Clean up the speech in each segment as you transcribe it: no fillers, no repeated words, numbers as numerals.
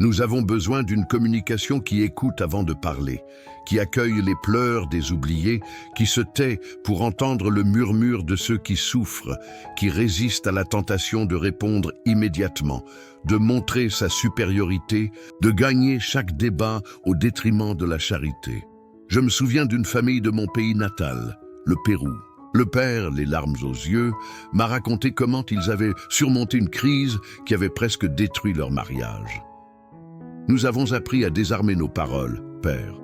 Nous avons besoin d'une communication qui écoute avant de parler, qui accueille les pleurs des oubliés, qui se tait pour entendre le murmure de ceux qui souffrent, qui résiste à la tentation de répondre immédiatement, de montrer sa supériorité, de gagner chaque débat au détriment de la charité. Je me souviens d'une famille de mon pays natal, le Pérou. Le père, les larmes aux yeux, m'a raconté comment ils avaient surmonté une crise qui avait presque détruit leur mariage. Nous avons appris à désarmer nos paroles, Père.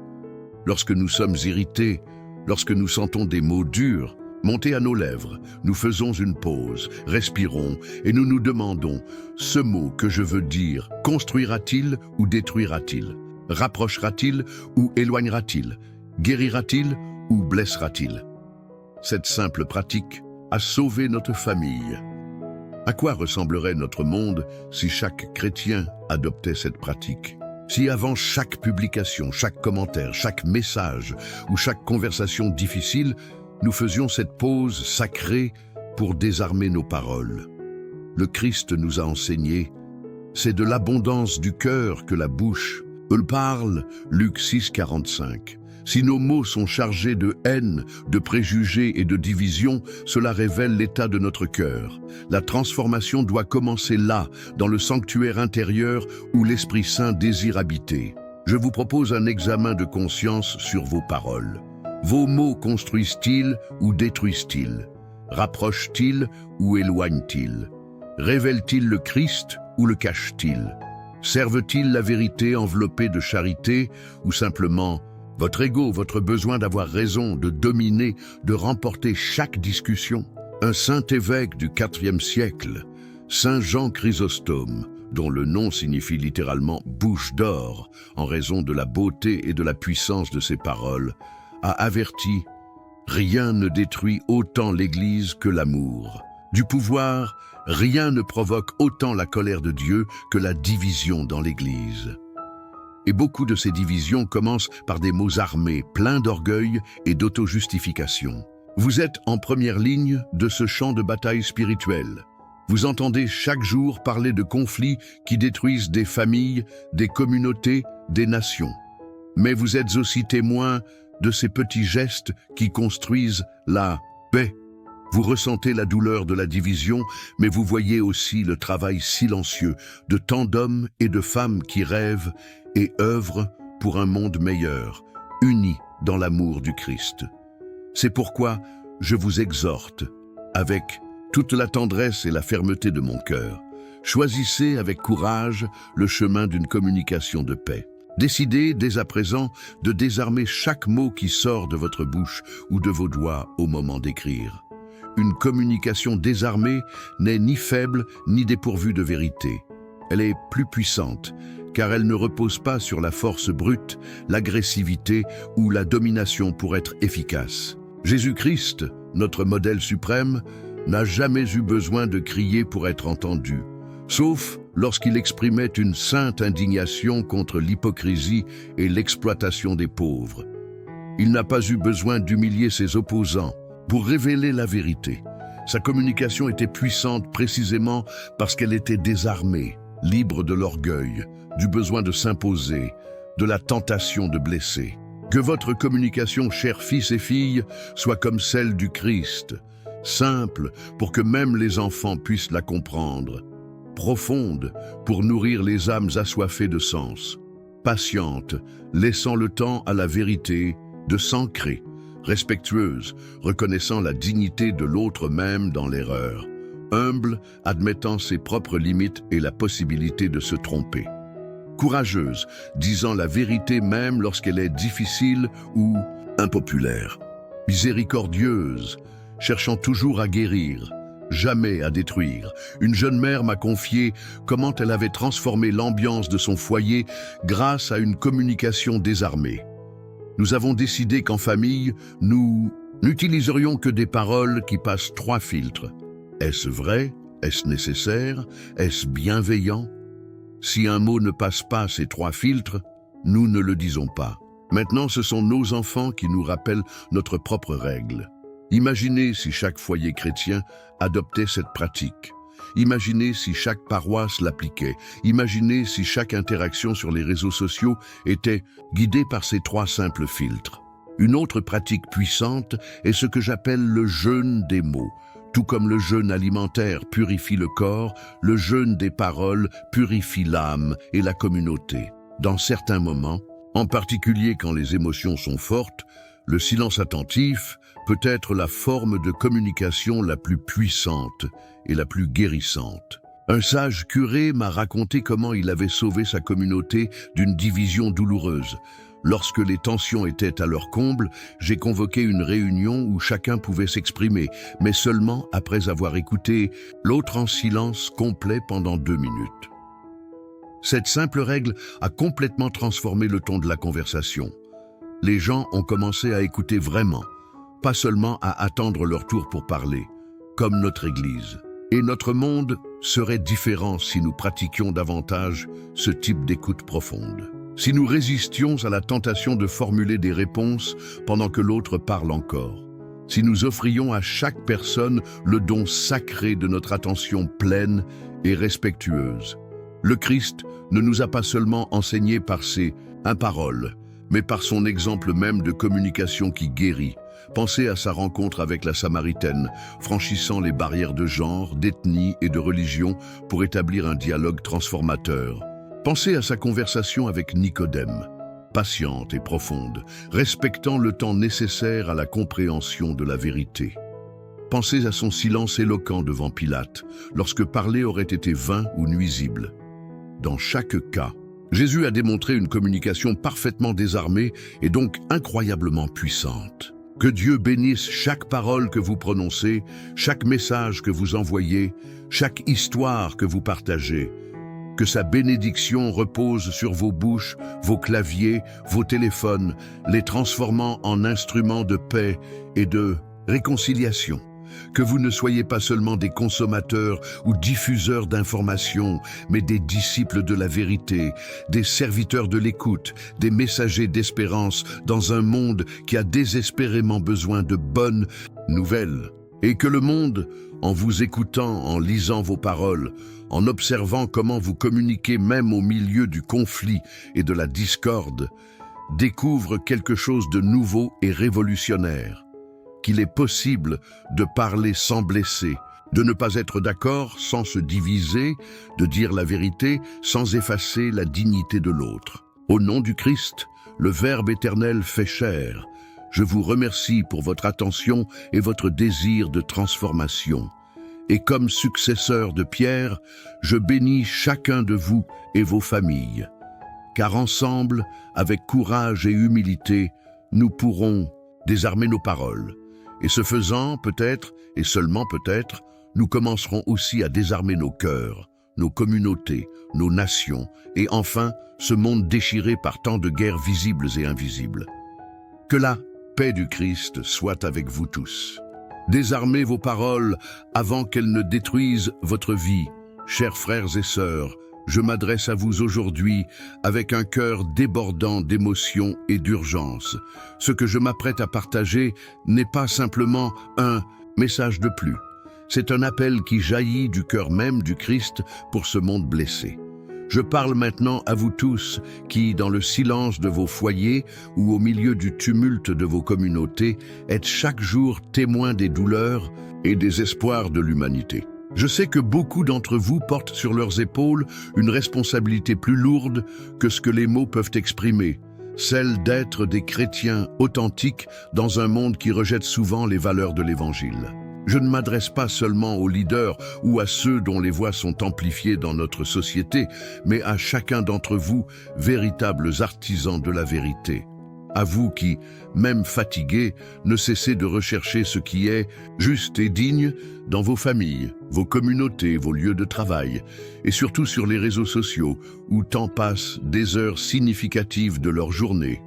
Lorsque nous sommes irrités, lorsque nous sentons des mots durs monter à nos lèvres, nous faisons une pause, respirons et nous nous demandons, ce mot que je veux dire, construira-t-il ou détruira-t-il? Rapprochera-t-il ou éloignera-t-il? Guérira-t-il ou blessera-t-il? Cette simple pratique a sauvé notre famille. À quoi ressemblerait notre monde si chaque chrétien adoptait cette pratique? Si avant chaque publication, chaque commentaire, chaque message ou chaque conversation difficile, nous faisions cette pause sacrée pour désarmer nos paroles. Le Christ nous a enseigné, c'est de l'abondance du cœur que la bouche parle, Luc 6, 45. Si nos mots sont chargés de haine, de préjugés et de division, cela révèle l'état de notre cœur. La transformation doit commencer là, dans le sanctuaire intérieur où l'Esprit Saint désire habiter. Je vous propose un examen de conscience sur vos paroles. Vos mots construisent-ils ou détruisent-ils? Rapprochent-ils ou éloignent-ils? Révèlent-ils le Christ ou le cachent-ils? Servent-ils la vérité enveloppée de charité ou simplement votre ego, votre besoin d'avoir raison, de dominer, de remporter chaque discussion? Un saint évêque du IVe siècle, Saint Jean Chrysostome, dont le nom signifie littéralement « bouche d'or » en raison de la beauté et de la puissance de ses paroles, a averti « Rien ne détruit autant l'Église que l'amour. Du pouvoir, rien ne provoque autant la colère de Dieu que la division dans l'Église. » Et beaucoup de ces divisions commencent par des mots armés, pleins d'orgueil et d'auto-justification. Vous êtes en première ligne de ce champ de bataille spirituel. Vous entendez chaque jour parler de conflits qui détruisent des familles, des communautés, des nations. Mais vous êtes aussi témoin de ces petits gestes qui construisent la paix. Vous ressentez la douleur de la division, mais vous voyez aussi le travail silencieux de tant d'hommes et de femmes qui rêvent et œuvrent pour un monde meilleur, unis dans l'amour du Christ. C'est pourquoi je vous exhorte, avec toute la tendresse et la fermeté de mon cœur, choisissez avec courage le chemin d'une communication de paix. Décidez dès à présent de désarmer chaque mot qui sort de votre bouche ou de vos doigts au moment d'écrire. Une communication désarmée n'est ni faible ni dépourvue de vérité. Elle est plus puissante, car elle ne repose pas sur la force brute, l'agressivité ou la domination pour être efficace. Jésus-Christ, notre modèle suprême, n'a jamais eu besoin de crier pour être entendu, sauf lorsqu'il exprimait une sainte indignation contre l'hypocrisie et l'exploitation des pauvres. Il n'a pas eu besoin d'humilier ses opposants pour révéler la vérité. Sa communication était puissante précisément parce qu'elle était désarmée, libre de l'orgueil, du besoin de s'imposer, de la tentation de blesser. Que votre communication, chers fils et filles, soit comme celle du Christ, simple pour que même les enfants puissent la comprendre, profonde pour nourrir les âmes assoiffées de sens, patiente, laissant le temps à la vérité de s'ancrer, respectueuse, reconnaissant la dignité de l'autre même dans l'erreur, humble, admettant ses propres limites et la possibilité de se tromper, courageuse, disant la vérité même lorsqu'elle est difficile ou impopulaire, miséricordieuse, cherchant toujours à guérir, jamais à détruire. Une jeune mère m'a confié comment elle avait transformé l'ambiance de son foyer grâce à une communication désarmée. Nous avons décidé qu'en famille, nous n'utiliserions que des paroles qui passent 3 filtres. Est-ce vrai? Est-ce nécessaire? Est-ce bienveillant? Si un mot ne passe pas ces 3 filtres, nous ne le disons pas. Maintenant, ce sont nos enfants qui nous rappellent notre propre règle. Imaginez si chaque foyer chrétien adoptait cette pratique. Imaginez si chaque paroisse l'appliquait. Imaginez si chaque interaction sur les réseaux sociaux était guidée par ces 3 simples filtres. Une autre pratique puissante est ce que j'appelle le jeûne des mots. Tout comme le jeûne alimentaire purifie le corps, le jeûne des paroles purifie l'âme et la communauté. Dans certains moments, en particulier quand les émotions sont fortes, le silence attentif peut être la forme de communication la plus puissante et la plus guérissante. Un sage curé m'a raconté comment il avait sauvé sa communauté d'une division douloureuse. Lorsque les tensions étaient à leur comble, j'ai convoqué une réunion où chacun pouvait s'exprimer, mais seulement après avoir écouté l'autre en silence complet pendant 2 minutes. Cette simple règle a complètement transformé le ton de la conversation. Les gens ont commencé à écouter vraiment, pas seulement à attendre leur tour pour parler, comme notre Église. Et notre monde serait différent si nous pratiquions davantage ce type d'écoute profonde. Si nous résistions à la tentation de formuler des réponses pendant que l'autre parle encore. Si nous offrions à chaque personne le don sacré de notre attention pleine et respectueuse. Le Christ ne nous a pas seulement enseigné par ses paroles, mais par son exemple même de communication qui guérit. Pensez à sa rencontre avec la Samaritaine, franchissant les barrières de genre, d'ethnie et de religion pour établir un dialogue transformateur. Pensez à sa conversation avec Nicodème, patiente et profonde, respectant le temps nécessaire à la compréhension de la vérité. Pensez à son silence éloquent devant Pilate, lorsque parler aurait été vain ou nuisible. Dans chaque cas, Jésus a démontré une communication parfaitement désarmée et donc incroyablement puissante. Que Dieu bénisse chaque parole que vous prononcez, chaque message que vous envoyez, chaque histoire que vous partagez. Que sa bénédiction repose sur vos bouches, vos claviers, vos téléphones, les transformant en instruments de paix et de réconciliation. Que vous ne soyez pas seulement des consommateurs ou diffuseurs d'informations, mais des disciples de la vérité, des serviteurs de l'écoute, des messagers d'espérance dans un monde qui a désespérément besoin de bonnes nouvelles. Et que le monde, en vous écoutant, en lisant vos paroles, en observant comment vous communiquez même au milieu du conflit et de la discorde, découvre quelque chose de nouveau et révolutionnaire. Qu'il est possible de parler sans blesser, de ne pas être d'accord sans se diviser, de dire la vérité sans effacer la dignité de l'autre. Au nom du Christ, le Verbe éternel fait chair. Je vous remercie pour votre attention et votre désir de transformation. Et comme successeur de Pierre, je bénis chacun de vous et vos familles. Car ensemble, avec courage et humilité, nous pourrons désarmer nos paroles. Et ce faisant, peut-être, et seulement peut-être, nous commencerons aussi à désarmer nos cœurs, nos communautés, nos nations, et enfin, ce monde déchiré par tant de guerres visibles et invisibles. Que la paix du Christ soit avec vous tous. Désarmez vos paroles avant qu'elles ne détruisent votre vie. Chers frères et sœurs, je m'adresse à vous aujourd'hui avec un cœur débordant d'émotion et d'urgence. Ce que je m'apprête à partager n'est pas simplement un message de plus. C'est un appel qui jaillit du cœur même du Christ pour ce monde blessé. Je parle maintenant à vous tous qui, dans le silence de vos foyers ou au milieu du tumulte de vos communautés, êtes chaque jour témoins des douleurs et des espoirs de l'humanité. Je sais que beaucoup d'entre vous portent sur leurs épaules une responsabilité plus lourde que ce que les mots peuvent exprimer, celle d'être des chrétiens authentiques dans un monde qui rejette souvent les valeurs de l'Évangile. Je ne m'adresse pas seulement aux leaders ou à ceux dont les voix sont amplifiées dans notre société, mais à chacun d'entre vous, véritables artisans de la vérité. À vous qui, même fatigués, ne cessez de rechercher ce qui est juste et digne dans vos familles, vos communautés, vos lieux de travail, et surtout sur les réseaux sociaux, où tant passent des heures significatives de leur journée.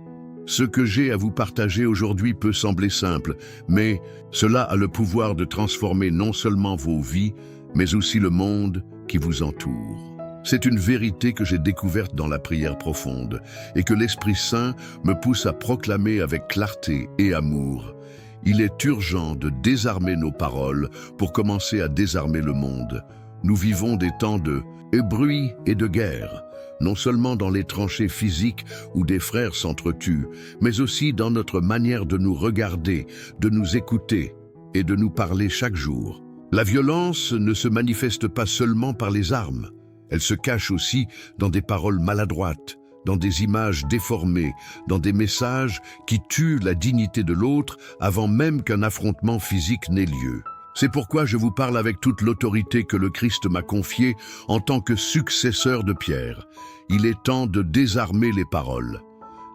Ce que j'ai à vous partager aujourd'hui peut sembler simple, mais cela a le pouvoir de transformer non seulement vos vies, mais aussi le monde qui vous entoure. C'est une vérité que j'ai découverte dans la prière profonde et que l'Esprit Saint me pousse à proclamer avec clarté et amour. Il est urgent de désarmer nos paroles pour commencer à désarmer le monde. Nous vivons des temps de bruit et de guerre, non seulement dans les tranchées physiques où des frères s'entretuent, mais aussi dans notre manière de nous regarder, de nous écouter et de nous parler chaque jour. La violence ne se manifeste pas seulement par les armes, elle se cache aussi dans des paroles maladroites, dans des images déformées, dans des messages qui tuent la dignité de l'autre avant même qu'un affrontement physique n'ait lieu. C'est pourquoi je vous parle avec toute l'autorité que le Christ m'a confiée en tant que successeur de Pierre. Il est temps de désarmer les paroles.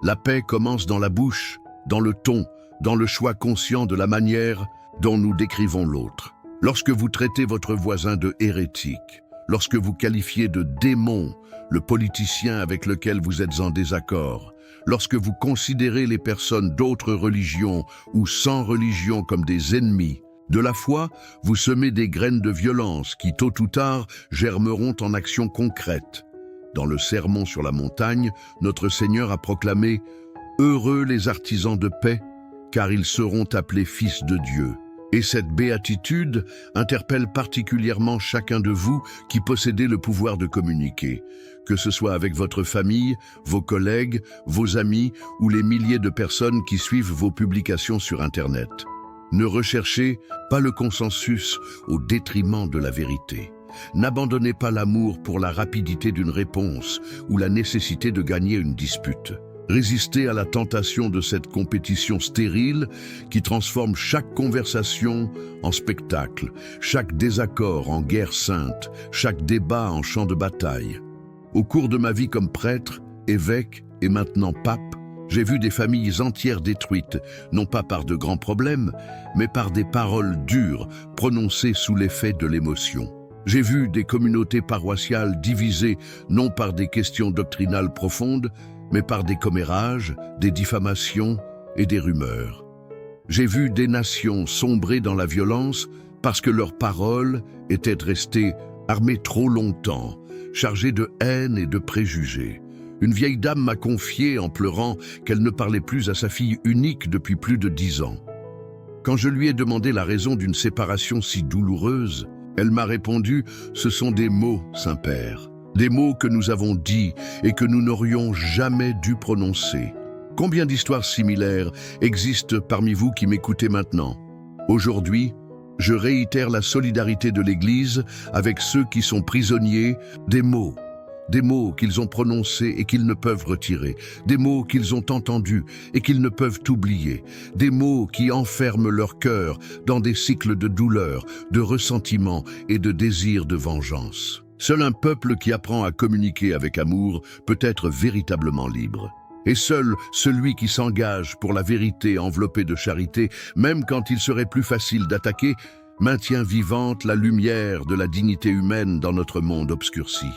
La paix commence dans la bouche, dans le ton, dans le choix conscient de la manière dont nous décrivons l'autre. Lorsque vous traitez votre voisin de hérétique, lorsque vous qualifiez de démon le politicien avec lequel vous êtes en désaccord, lorsque vous considérez les personnes d'autres religions ou sans religion comme des ennemis de la foi, vous semez des graines de violence qui, tôt ou tard, germeront en actions concrètes. Dans le Sermon sur la montagne, notre Seigneur a proclamé « Heureux les artisans de paix, car ils seront appelés fils de Dieu ». Et cette béatitude interpelle particulièrement chacun de vous qui possédez le pouvoir de communiquer, que ce soit avec votre famille, vos collègues, vos amis ou les milliers de personnes qui suivent vos publications sur Internet. Ne recherchez pas le consensus au détriment de la vérité. N'abandonnez pas l'amour pour la rapidité d'une réponse ou la nécessité de gagner une dispute. Résistez à la tentation de cette compétition stérile qui transforme chaque conversation en spectacle, chaque désaccord en guerre sainte, chaque débat en champ de bataille. Au cours de ma vie comme prêtre, évêque et maintenant pape, j'ai vu des familles entières détruites, non pas par de grands problèmes, mais par des paroles dures prononcées sous l'effet de l'émotion. J'ai vu des communautés paroissiales divisées non par des questions doctrinales profondes, mais par des commérages, des diffamations et des rumeurs. J'ai vu des nations sombrer dans la violence parce que leurs paroles étaient restées armées trop longtemps, chargées de haine et de préjugés. Une vieille dame m'a confié en pleurant qu'elle ne parlait plus à sa fille unique depuis plus de 10 ans. Quand je lui ai demandé la raison d'une séparation si douloureuse, elle m'a répondu « Ce sont des mots, Saint-Père, des mots que nous avons dits et que nous n'aurions jamais dû prononcer. » Combien d'histoires similaires existent parmi vous qui m'écoutez maintenant? Aujourd'hui, je réitère la solidarité de l'Église avec ceux qui sont prisonniers des mots qu'ils ont prononcés et qu'ils ne peuvent retirer, des mots qu'ils ont entendus et qu'ils ne peuvent oublier, des mots qui enferment leur cœur dans des cycles de douleur, de ressentiment et de désir de vengeance. Seul un peuple qui apprend à communiquer avec amour peut être véritablement libre. Et seul celui qui s'engage pour la vérité enveloppée de charité, même quand il serait plus facile d'attaquer, maintient vivante la lumière de la dignité humaine dans notre monde obscurci.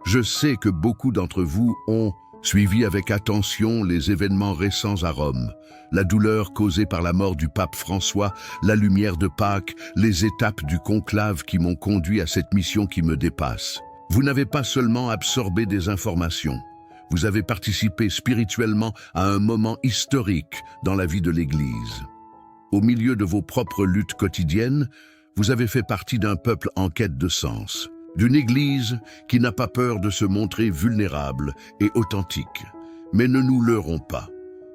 Je sais que beaucoup d'entre vous ont suivi avec attention les événements récents à Rome, la douleur causée par la mort du pape François, la lumière de Pâques, les étapes du conclave qui m'ont conduit à cette mission qui me dépasse. Vous n'avez pas seulement absorbé des informations, vous avez participé spirituellement à un moment historique dans la vie de l'Église. Au milieu de vos propres luttes quotidiennes, vous avez fait partie d'un peuple en quête de sens. D'une Église qui n'a pas peur de se montrer vulnérable et authentique. Mais ne nous leurrons pas.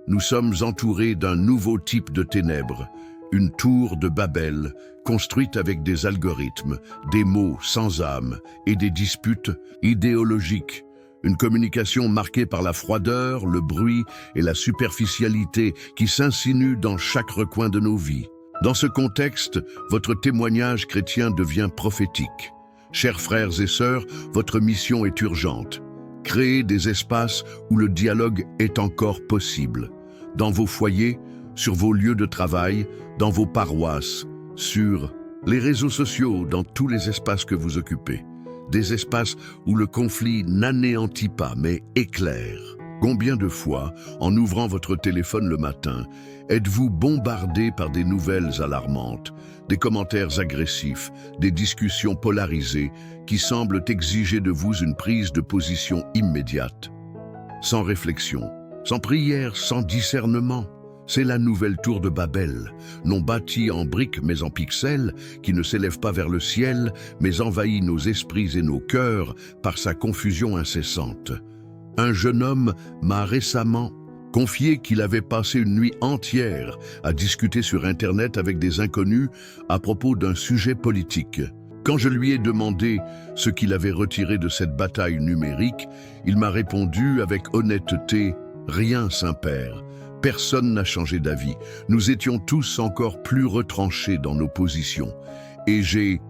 Nous sommes entourés d'un nouveau type de ténèbres, une tour de Babel construite avec des algorithmes, des mots sans âme et des disputes idéologiques. Une communication marquée par la froideur, le bruit et la superficialité qui s'insinuent dans chaque recoin de nos vies. Dans ce contexte, votre témoignage chrétien devient prophétique. Chers frères et sœurs, votre mission est urgente. Créez des espaces où le dialogue est encore possible. Dans vos foyers, sur vos lieux de travail, dans vos paroisses, sur les réseaux sociaux, dans tous les espaces que vous occupez. Des espaces où le conflit n'anéantit pas, mais éclaire. Combien de fois, en ouvrant votre téléphone le matin, êtes-vous bombardé par des nouvelles alarmantes, des commentaires agressifs, des discussions polarisées qui semblent exiger de vous une prise de position immédiate? Sans réflexion, sans prière, sans discernement, C'est la nouvelle tour de Babel, non bâtie en briques mais en pixels, qui ne s'élève pas vers le ciel, mais envahit nos esprits et nos cœurs par sa confusion incessante. Un jeune homme m'a récemment confié qu'il avait passé une nuit entière à discuter sur Internet avec des inconnus à propos d'un sujet politique. Quand je lui ai demandé ce qu'il avait retiré de cette bataille numérique, il m'a répondu avec honnêteté « Rien, Saint-Père. Personne n'a changé d'avis. Nous étions tous encore plus retranchés dans nos positions. Et j'ai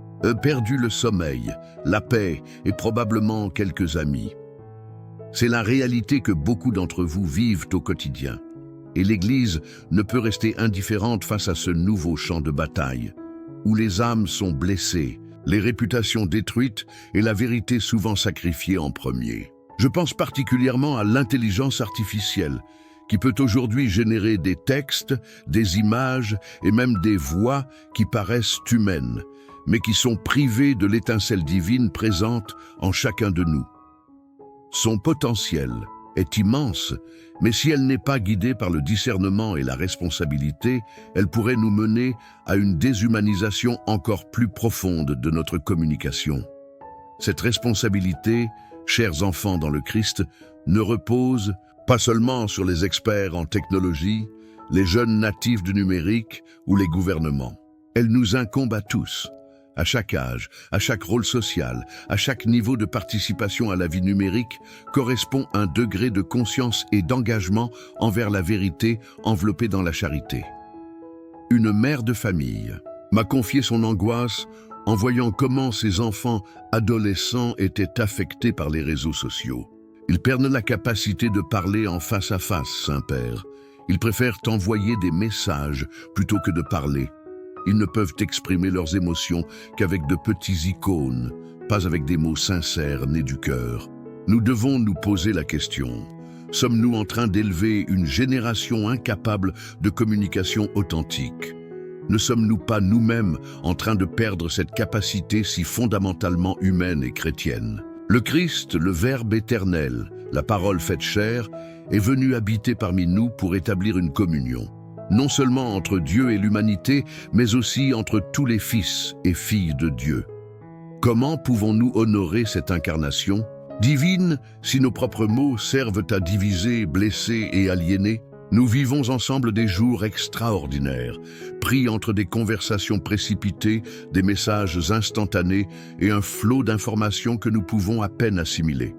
perdu le sommeil, la paix et probablement quelques amis. » C'est la réalité que beaucoup d'entre vous vivent au quotidien. Et l'Église ne peut rester indifférente face à ce nouveau champ de bataille, où les âmes sont blessées, les réputations détruites et la vérité souvent sacrifiée en premier. Je pense particulièrement à l'intelligence artificielle, qui peut aujourd'hui générer des textes, des images et même des voix qui paraissent humaines, mais qui sont privées de l'étincelle divine présente en chacun de nous. Son potentiel est immense, mais si elle n'est pas guidée par le discernement et la responsabilité, elle pourrait nous mener à une déshumanisation encore plus profonde de notre communication. Cette responsabilité, chers enfants dans le Christ, ne repose pas seulement sur les experts en technologie, les jeunes natifs du numérique ou les gouvernements. Elle nous incombe à tous. À chaque âge, à chaque rôle social, à chaque niveau de participation à la vie numérique, correspond un degré de conscience et d'engagement envers la vérité enveloppée dans la charité. Une mère de famille m'a confié son angoisse en voyant comment ses enfants adolescents étaient affectés par les réseaux sociaux. Ils perdent la capacité de parler en face à face, Saint-Père. Ils préfèrent envoyer des messages plutôt que de parler. Ils ne peuvent exprimer leurs émotions qu'avec de petits icônes, pas avec des mots sincères nés du cœur. Nous devons nous poser la question. Sommes-nous en train d'élever une génération incapable de communication authentique? Ne sommes-nous pas nous-mêmes en train de perdre cette capacité si fondamentalement humaine et chrétienne? Le Christ, le Verbe éternel, la parole faite chair, est venu habiter parmi nous pour établir une communion. Non seulement entre Dieu et l'humanité, mais aussi entre tous les fils et filles de Dieu. Comment pouvons-nous honorer cette incarnation divine si nos propres mots servent à diviser, blesser et aliéner? Nous vivons ensemble des jours extraordinaires, pris entre des conversations précipitées, des messages instantanés et un flot d'informations que nous pouvons à peine assimiler.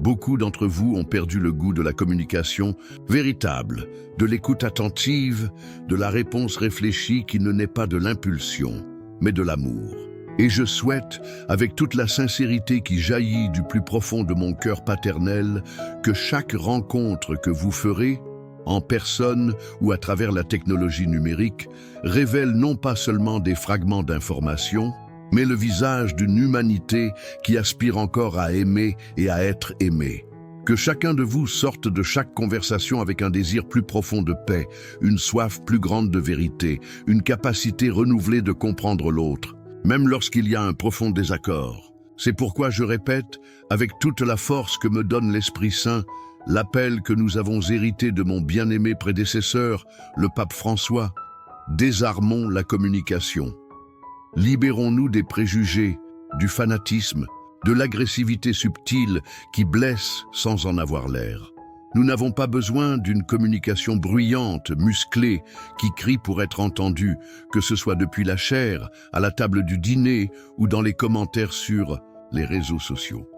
Beaucoup d'entre vous ont perdu le goût de la communication véritable, de l'écoute attentive, de la réponse réfléchie qui ne naît pas de l'impulsion, mais de l'amour. Et je souhaite, avec toute la sincérité qui jaillit du plus profond de mon cœur paternel, que chaque rencontre que vous ferez, en personne ou à travers la technologie numérique, révèle non pas seulement des fragments d'informations, mais le visage d'une humanité qui aspire encore à aimer et à être aimée. Que chacun de vous sorte de chaque conversation avec un désir plus profond de paix, une soif plus grande de vérité, une capacité renouvelée de comprendre l'autre, même lorsqu'il y a un profond désaccord. C'est pourquoi je répète, avec toute la force que me donne l'Esprit Saint, l'appel que nous avons hérité de mon bien-aimé prédécesseur, le pape François. Désarmons la communication. Libérons-nous des préjugés, du fanatisme, de l'agressivité subtile qui blesse sans en avoir l'air. Nous n'avons pas besoin d'une communication bruyante, musclée, qui crie pour être entendue, que ce soit depuis la chaire, à la table du dîner ou dans les commentaires sur les réseaux sociaux.